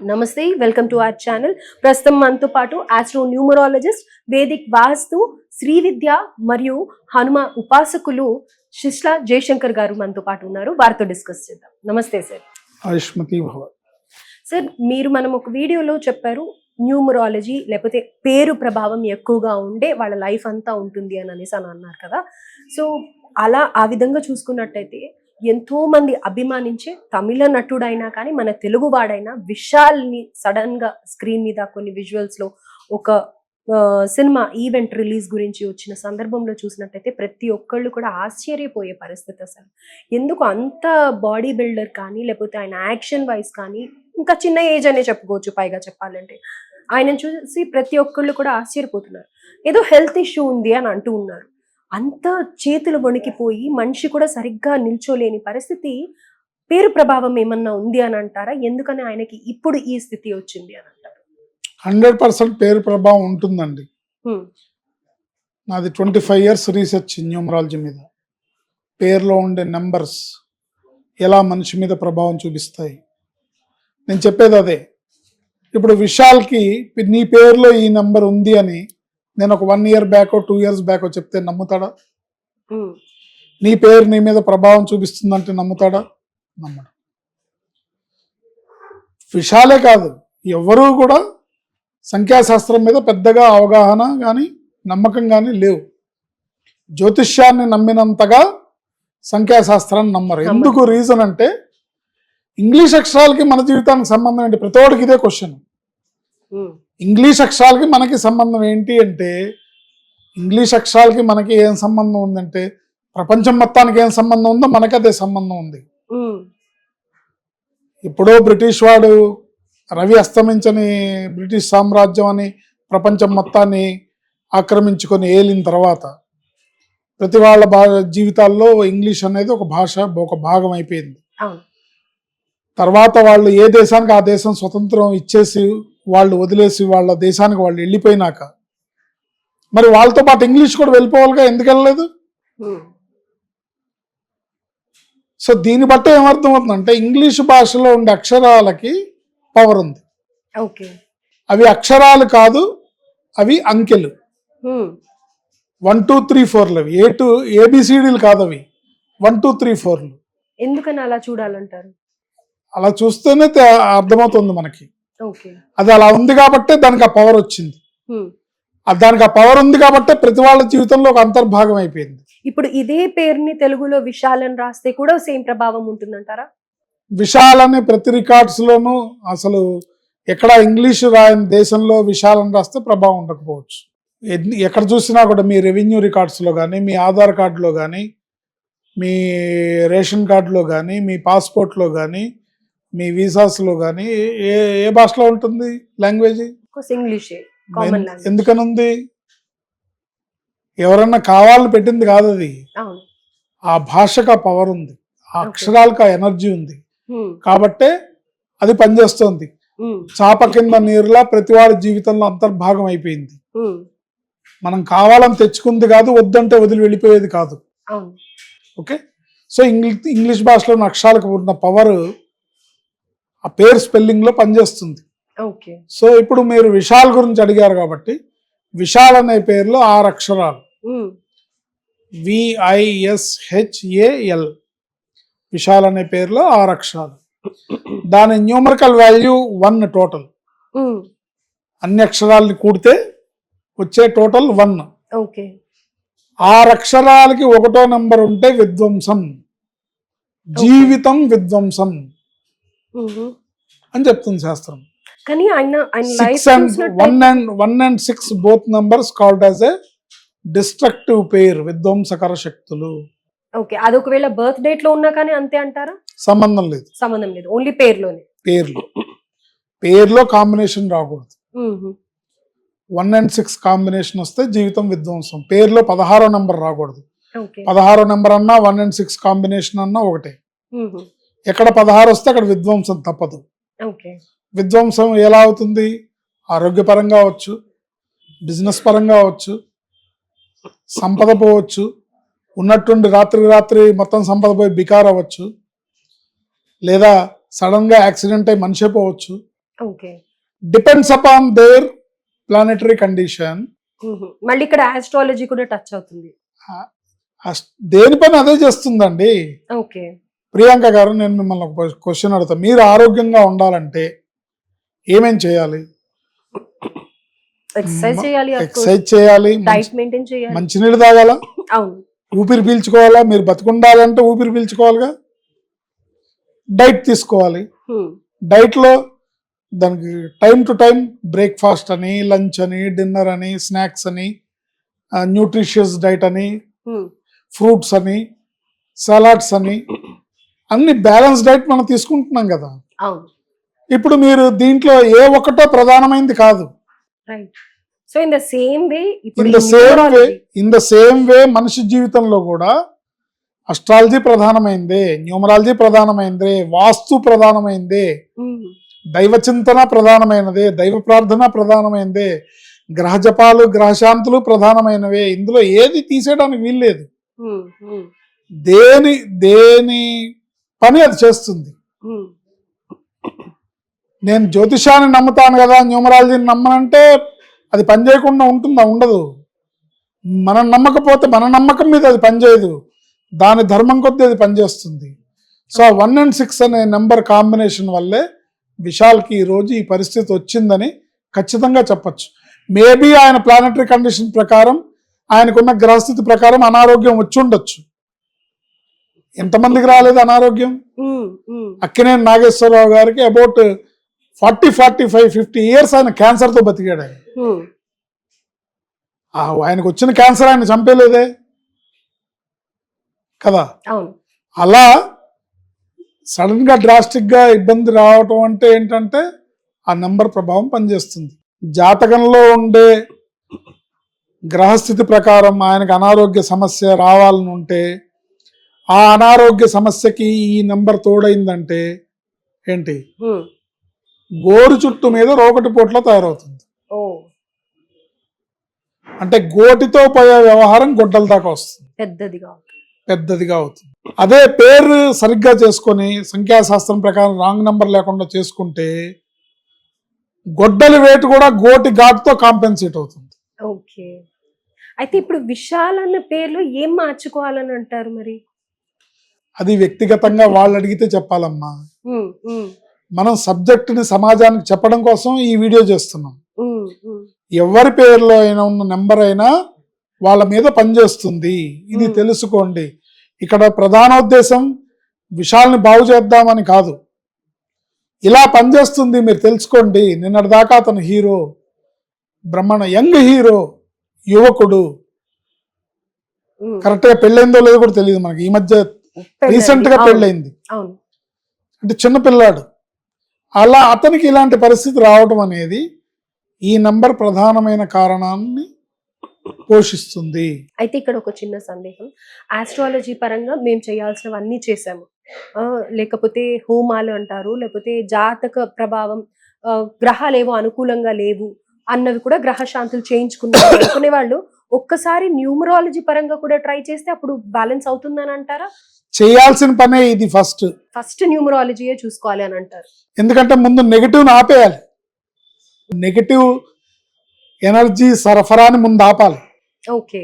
నమస్తే, welcome to our channel. ప్రస్తుతం మనతో పాటు ఆస్ట్రో న్యూమరాలజిస్ట్, వేదిక్ వాస్తు, శ్రీ విద్య మరియు హనుమ ఉపాసకులు శిష్లా జయశంకర్ గారు మనతో పాటు ఉన్నారు. వారితో డిస్కస్ చేద్దాం. నమస్తే సార్. ఆయుష్మతి భవ. సార్, మనం ఒక వీడియోలో చెప్పారు న్యూమరాలజీ లేకపోతే పేరు ప్రభావం ఎక్కువగా ఉండే వాళ్ళ లైఫ్ అంతా ఉంటుంది అని అనేసి అన్నారు కదా. సో అలా ఆ విధంగా చూసుకున్నట్టయితే ఎంతో మంది అభిమానించే తమిళ నటుడైనా కానీ మన తెలుగు వాడైనా విశాల్ని సడన్ గా స్క్రీన్ మీద కొన్ని విజువల్స్ లో ఒక సినిమా ఈవెంట్ రిలీజ్ గురించి వచ్చిన సందర్భంలో చూసినట్టయితే ప్రతి ఒక్కళ్ళు కూడా ఆశ్చర్యపోయే పరిస్థితి. అసలు ఎందుకు అంత బాడీ బిల్డర్ కానీ లేకపోతే ఆయన యాక్షన్ వైజ్ కానీ ఇంకా చిన్న ఏజ్ అనే చెప్పుకోవచ్చు. పైగా చెప్పాలంటే ఆయన చూసి ప్రతి ఒక్కళ్ళు కూడా ఆశ్చర్యపోతున్నారు. ఏదో హెల్త్ ఇష్యూ ఉంది అని అంటూ ఉన్నారు. అంత చేతులు వణికిపోయి మనిషి కూడా సరిగ్గా నిల్చోలేని పరిస్థితి పేరు ప్రభావం ఏమన్నా ఉంది అని అంటారా? ఎందుకని ఆయనకి ఇప్పుడు ఈ స్థితి వచ్చింది అని అంటారు? 100% పేరు ప్రభావం ఉంటుందండి. నాది 25 years రీసెర్చ్ న్యూమరాలజీ మీద. పేరులో ఉండే నెంబర్స్ ఎలా మనిషి మీద ప్రభావం చూపిస్తాయి. నేను చెప్పేది అదే. ఇప్పుడు విశాల్కి నీ పేరులో ఈ నెంబర్ ఉంది అని నేను ఒక 1 year బ్యాక్ 2 years బ్యాక్ చెప్తే నమ్ముతాడా? నీ పేరు నీ మీద ప్రభావం చూపిస్తుందంటే నమ్ముతాడా? నమ్మడు. విశాలే కాదు, ఎవరూ కూడా సంఖ్యాశాస్త్రం మీద పెద్దగా అవగాహన కానీ నమ్మకం కానీ లేవు. జ్యోతిష్యాన్ని నమ్మినంతగా సంఖ్యాశాస్త్రాన్ని నమ్మరు. ఎందుకు రీజన్ అంటే ఇంగ్లీష్ అక్షరాలకి మన జీవితానికి సంబంధం ఏంటి? ప్రతోడికి ఇదే క్వశ్చన్. ఇంగ్లీష్ అక్షరాలకి మనకి సంబంధం ఏంటి అంటే, ఇంగ్లీష్ అక్షరాలకి మనకి ఏం సంబంధం ఉందంటే ప్రపంచం మొత్తానికి ఏం సంబంధం ఉందో మనకి అదే సంబంధం ఉంది. ఇప్పుడో బ్రిటిష్ వాడు రవి అస్తమించని బ్రిటిష్ సామ్రాజ్యం అని ప్రపంచం మొత్తాన్ని ఆక్రమించుకొని ఏలిన తర్వాత ప్రతి వాళ్ళ జీవితాల్లో ఇంగ్లీష్ అనేది ఒక భాష, ఒక భాగం అయిపోయింది. తర్వాత వాళ్ళు ఏ దేశానికి ఆ దేశం స్వతంత్రం ఇచ్చేసి వాళ్ళు వదిలేసి వాళ్ళ దేశానికి వాళ్ళు వెళ్ళిపోయినాక మరి వాళ్ళతో పాటు ఇంగ్లీష్ కూడా వెళ్ళిపోవాలిగా, ఎందుకు వెళ్ళలేదు? సో దీన్ని బట్టి ఏమర్థం అవుతుందంటే ఇంగ్లీష్ భాషలో ఉండే అక్షరాలకి పవర్ ఉంది. అవి అక్షరాలు కాదు, అవి అంకెలు. 1 2 3 4 అవి ఏబిసిడీలు కాదు, అవి 1 2 3 4. ఎందుకని అలా చూడాలంటారు? అలా చూస్తేనే అర్థమవుతుంది మనకి. అది అలా ఉంది కాబట్టే దానికి ఆ పవర్ వచ్చింది. దానికి ఆ పవర్ ఉంది కాబట్టే ప్రతి వాళ్ళ జీవితంలో ఒక అంతర్భాగం అయిపోయింది. ఇప్పుడు ఇదే పేరుని తెలుగులో విశాల్ అని రాస్తే కూడా సేమ్ ప్రభావం ఉంటుందంటారా? విశాల్ అనే ప్రతి రికార్డ్స్ లోనూ అసలు ఎక్కడ ఇంగ్లీష్ రాయని దేశంలో విశాల్ అని రాస్తే ప్రభావం ఉండకపోవచ్చు. ఎక్కడ చూసినా కూడా మీ రెవెన్యూ రికార్డ్స్ లో కానీ, మీ ఆధార్ కార్డులో కానీ, మీ రేషన్ కార్డులో కానీ, మీ పాస్పోర్ట్లో కానీ, మీ వీసాస్లో కానీ ఏ భాషలో ఉంటుంది లాంగ్వేజ్? ఇంగ్లీషే. ఎందుకని ఉంది? ఎవరన్నా కావాలని పెట్టింది కాదు అది. ఆ భాషకు ఆ పవర్ ఉంది, ఆ అక్షరాలకు ఆ ఎనర్జీ ఉంది కాబట్టే అది పనిచేస్తుంది. చాప కింద నీరులా ప్రతివాడి జీవితంలో అంతర్భాగం అయిపోయింది. మనం కావాలని తెచ్చుకుంది కాదు, వద్దంటే వదిలి వెళ్ళిపోయేది కాదు. ఓకే, సో ఇంగ్లీష్ భాషలో ఉన్న అక్షరాలకు ఉన్న పవర్ ఆ పేరు స్పెల్లింగ్ లో పనిచేస్తుంది. సో ఇప్పుడు మీరు విశాల్ గురించి అడిగారు కాబట్టి విశాల్ అనే పేరులో 6 అక్షరాలు, VISHAL. విశాల్ అనే పేరులో 6 అక్షరాలు. దాని న్యూమరికల్ వాల్యూ 1 టోటల్. అన్ని అక్షరాలని కూడితే వచ్చే టోటల్ 1. 6 అక్షరాలకి 1వ నెంబర్ ఉంటే విధ్వంసం, జీవితం విధ్వంసం అని చెప్తుంది శాస్త్రం. కానీ ఆయన 1 and 6 both numbers called as a destructive pair, విధ్వంసకర శక్తులు. ఓకే, అది ఒకవేళ బర్త్ డేట్ లో ఉన్నా కానీ అంతే అంటారా? సంబంధం లేదు, ఓన్లీ పేర్లోనే. పేర్లో కాంబినేషన్ రాకూడదు. 1 and 6 కాంబినేషన్ వస్తే జీవితం విధ్వంసం. పేర్లో 16వ నెంబర్ రాకూడదు. 16వ నెంబర్ అన్నా 1 and 6 కాంబినేషన్ అన్నా ఒకటే. ఎక్కడ 16 వస్తే అక్కడ విధ్వంసం తప్పదు. విధ్వంసం ఎలా అవుతుంది? ఆరోగ్యపరంగా అవచ్చు, బిజినెస్ పరంగా అవచ్చు, సంపద పోవచ్చు, ఉన్నట్టుండి రాత్రి మొత్తం సంపద పోయి బికార్ అవ్వచ్చు, లేదా సడన్ గా యాక్సిడెంట్ అయి మనిషి పోవచ్చు. Okay. Depends upon there planetary condition. మళ్ళీ ఇక్కడ ఆస్ట్రాలజీ కూడా టచ్ అవుతుంది. దేని పని అదే చేస్తుందండి. ఓకే. ప్రియాంక గారు, నేను మిమ్మల్ని ఒక క్వశ్చన్ అడుగుతాను. మీరు ఆరోగ్యంగా ఉండాలంటే ఏమేం చేయాలి? ఎక్సర్సైజ్ చేయాలి, ఎక్సర్సైజ్ చేయాలి, డైట్ మెయింటైన్ చేయాలి, మంచినీళ్ళు తాగాల, అవును, ఊపిరి పీల్చుకోవాలా. మీరు బతుకుండాలంటే ఊపిరి పీల్చుకోవాలిగా. డైట్ తీసుకోవాలి. డైట్లో దానికి టైం టు టైం బ్రేక్ఫాస్ట్ అని, లంచ్ అని, డిన్నర్ అని, స్నాక్స్ అని, న్యూట్రిషియస్ డైట్ అని, ఫ్రూట్స్ అని, సలాడ్స్ అని, అన్ని బ్యాలెన్స్ డైట్ మనం తీసుకుంటున్నాం కదా. ఇప్పుడు మీరు దీంట్లో ఏ ఒక్కటో ప్రధానమైనది కాదు. So in the same way in the same way మనిషి జీవితంలో కూడా అస్ట్రాలజీ ప్రధానమైందే, న్యూమరాలజీ ప్రధానమైందే, వాస్తు ప్రధానమైందే, దైవ చింతన ప్రధానమైనదే, దైవ ప్రార్థన ప్రధానమైనదే, గ్రహ జపాలు గ్రహశాంతులు ప్రధానమైనవే. ఇందులో ఏది తీసేయడానికి వీల్లేదు. దేని పని అది చేస్తుంది. నేను జ్యోతిషాన్ని నమ్ముతాను కదా, న్యూమరాలజీని నమ్మనంటే అది పని చేయకుండా ఉంటుందా? ఉండదు. మనం నమ్మకపోతే మన నమ్మకం మీద అది పనిచేయదు, దాని ధర్మం కొద్దీ అది పనిచేస్తుంది. సో 1 and 6 అనే నెంబర్ కాంబినేషన్ వల్లే విశాల్కి ఈరోజు ఈ పరిస్థితి వచ్చిందని ఖచ్చితంగా చెప్పచ్చు. మేబీ ఆయన ప్లానెటరీ కండిషన్ ప్రకారం, ఆయనకున్న గ్రహస్థితి ప్రకారం అనారోగ్యం వచ్చి ఉండొచ్చు. ఎంతమందికి రాలేదు అనారోగ్యం? అక్కినేని నాగేశ్వరరావు గారికి అబౌట్ 40, 45, 50 years ఆయన క్యాన్సర్తో బతికాడు. ఆయనకు వచ్చిన క్యాన్సర్ ఆయన చంపేలేదే కదా. అలా సడన్ గా డ్రాస్టిక్ గా ఇబ్బంది రావటం అంటే ఏంటంటే ఆ నెంబర్ ప్రభావం పనిచేస్తుంది. జాతకంలో ఉండే గ్రహస్థితి ప్రకారం ఆయనకు అనారోగ్య సమస్య రావాలని ఉంటే, ఆ అనారోగ్య సమస్యకి ఈ నెంబర్ తోడైందంటే ఏంటి, గోరు చుట్టూ మీద రోకటి పోట్ల తయారవుతుంది. అంటే గోటితో పోయే వ్యవహారం గొడ్డల దాకా వస్తుంది, పెద్దదిగా అవుతుంది. అదే పేరు సరిగ్గా చేసుకొని సంఖ్యాశాస్త్రం ప్రకారం రాంగ్ నెంబర్ లేకుండా చేసుకుంటే గొడ్డలి వేటు కూడా గోటి ఘాటుతో కాంపెన్సేట్ అవుతుంది. ఓకే. అయితే ఇప్పుడు విశాల్ అన్న పేర్లు ఏం మార్చుకోవాలని అంటారు మరి? అది వ్యక్తిగతంగా వాళ్ళు అడిగితే చెప్పాలమ్మా. మనం సబ్జెక్టుని సమాజానికి చెప్పడం కోసం ఈ వీడియో చేస్తున్నాం. ఎవరి పేరులో అయినా ఉన్న నెంబర్ అయినా వాళ్ళ మీద పనిచేస్తుంది, ఇది తెలుసుకోండి. ఇక్కడ ప్రధానోద్దేశం విశాల్ని బాగు చేద్దామని కాదు, ఇలా పనిచేస్తుంది మీరు తెలుసుకోండి. నిన్నటిదాకా అతను హీరో, బ్రహ్మాండ యంగ్ హీరో, యువకుడు, కరెక్ట్గా పెళ్ళైందో లేదో కూడా తెలియదు మనకి. ఈ మధ్య రీసెంట్ గా పెళ్ళైంది, అంటే చిన్నపిల్లాడు. అలా అతనికి ఇలాంటి పరిస్థితి రావడం అనేది ఈ నంబర్ ప్రధానమైన కారణాన్ని పోషిస్తుంది. అయితే ఇక్కడ ఒక చిన్న సందేహం, ఆస్ట్రాలజీ పరంగా మేము చేయాల్సినవన్నీ చేసాము, లేకపోతే హోమాలు అంటారు, లేకపోతే జాతక ప్రభావం, గ్రహాలు ఏవో అనుకూలంగా లేవు అన్నవి కూడా గ్రహ శాంతులు చేయించుకున్నారు అనుకునే వాళ్ళు ఒక్కసారి న్యూమరాలజీ పరంగా కూడా ట్రై చేస్తే అప్పుడు బ్యాలెన్స్ అవుతుందని అంటారా? చేయాల్సిన పనే ఇది. ఫస్ట్ న్యూమరాలజీయే చూసుకోవాలి అని అంటారు. ఎందుకంటే ముందు నెగటివ్ని ఆపేయాలి, నెగటివ్ ఎనర్జీ సరఫరాని ముందు ఆపాలి. ఓకే.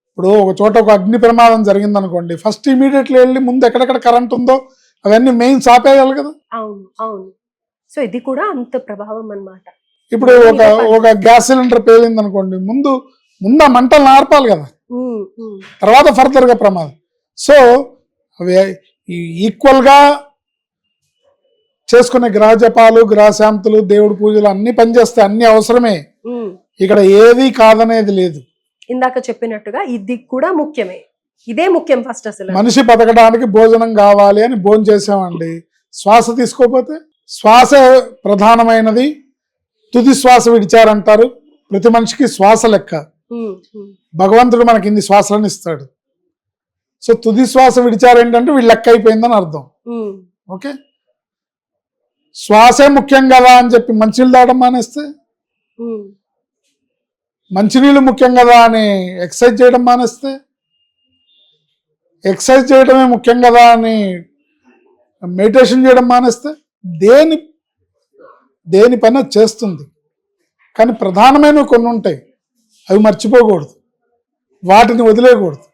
ఇప్పుడు ఒక చోట ఒక అగ్ని ప్రమాదం జరిగింది అనుకోండి, ఫస్ట్ ఇమీడియట్లీ వెళ్ళి ముందు ఎక్కడెక్కడ కరెంట్ ఉందో అవన్నీ మెయిన్స్ ఆపేయాలి కదా. అవును. సో ఇది కూడా అంత ప్రభావం అన్నమాట. ఇప్పుడు ఒక గ్యాస్ సిలిండర్ పేలింది అనుకోండి, ముందు ఆ మంటలు ఆర్పాలి కదా, తర్వాత ఫర్దర్ గా ప్రమాదం. సో అవి ఈక్వల్ గా చేసుకునే గ్రహ జపాలు, గ్రహ శాంతులు, దేవుడి పూజలు అన్ని పనిచేస్తాయి, అన్ని అవసరమే. ఇక్కడ ఏది కాదనేది లేదు. ఇందాక చెప్పినట్టుగా ఇది కూడా ముఖ్యమే, ఇదే ముఖ్యం. ఫస్ట్ అసలు మనిషి బతకడానికి భోజనం కావాలి అని భోజనం చేసామండి, శ్వాస తీసుకోపోతే శ్వాస ప్రధానమైనది. తుది శ్వాస విడిచారంటారు. ప్రతి మనిషికి శ్వాస లెక్క. భగవంతుడు మనకి ఇన్ని శ్వాసలను ఇస్తాడు. సో తుది శ్వాస విడిచారేంటంటే వీళ్ళు లెక్క అయిపోయిందని అర్థం. ఓకే, శ్వాసే ముఖ్యం కదా అని చెప్పి మంచినీళ్ళు తాగడం మానేస్తే, మంచినీళ్ళు ముఖ్యం కదా అని ఎక్సర్సైజ్ చేయడం మానేస్తే, ఎక్సర్సైజ్ చేయడమే ముఖ్యం కదా అని మెడిటేషన్ చేయడం మానేస్తే, దేని పని అది చేస్తుంది. కానీ ప్రధానమైనవి కొన్ని ఉంటాయి, అవి మర్చిపోకూడదు, వాటిని వదిలేయకూడదు.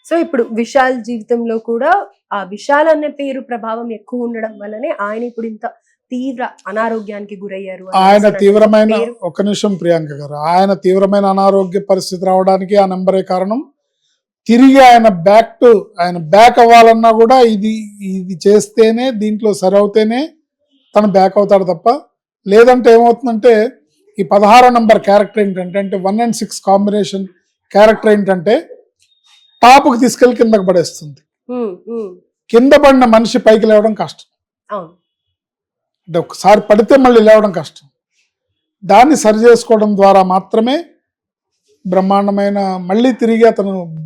సో ఇప్పుడు విశాల్ జీవితంలో కూడా ఆ విశాల్ అనే పేరు ప్రభావం ఎక్కువ ఉండడం వల్లనే ఆయన ఇప్పుడు ఇంత తీవ్ర అనారోగ్యానికి గురయ్యారు అని ఆయన అసలు తీవ్రమైన పేరు- ఒక్క నిమిషం ప్రియాంక గారు, ఆయన తీవ్రమైన అనారోగ్య పరిస్థితి రావడానికి ఆ నెంబరే కారణం. తిరిగి ఆయన బ్యాక్ అవ్వాలన్నా కూడా ఇది చేస్తేనే, దీంట్లో సరవుతేనే తను బ్యాక్ అవుతాడు తప్ప, లేదంటే ఏమవుతుందంటే ఈ 16 నంబర్ క్యారెక్టర్ ఏంటంటే, అంటే 1 and 6 కాంబినేషన్ క్యారెక్టర్ ఏంటంటే టాప్కి తీసుకెళ్లి కిందకి పడేస్తుంది. కింద పడిన మనిషి పైకి లేవడం కష్టం. అవును. అంటే ఒకసారి పడితే మళ్ళీ లేవడం కష్టం. దాన్ని సరి చేసుకోవడం ద్వారా మాత్రమే బ్రహ్మాండమైన మళ్ళీ తిరిగి అతను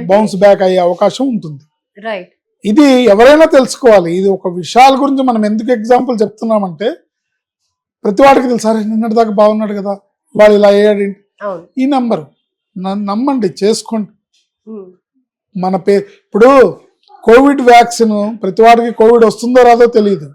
బౌన్స్ బ్యాక్ అయ్యే అవకాశం ఉంటుంది. రైట్. ఇది ఎవరైనా తెలుసుకోవాలి. ఇది ఒక విషయాల గురించి మనం ఎందుకు ఎగ్జాంపుల్ చెప్తున్నామంటే, ప్రతి వాడికి తెలుసు, సరే నిన్నటి దాకా బాగున్నాడు కదా, వాళ్ళు ఇలా అయ్యాడు. ఈ నెంబర్ నమ్మండి, చేసుకోండి. మన ఇప్పుడు కోవిడ్ వ్యాక్సిన్ ప్రతి వాడికి కోవిడ్ వస్తుందో రాదో తెలియదు.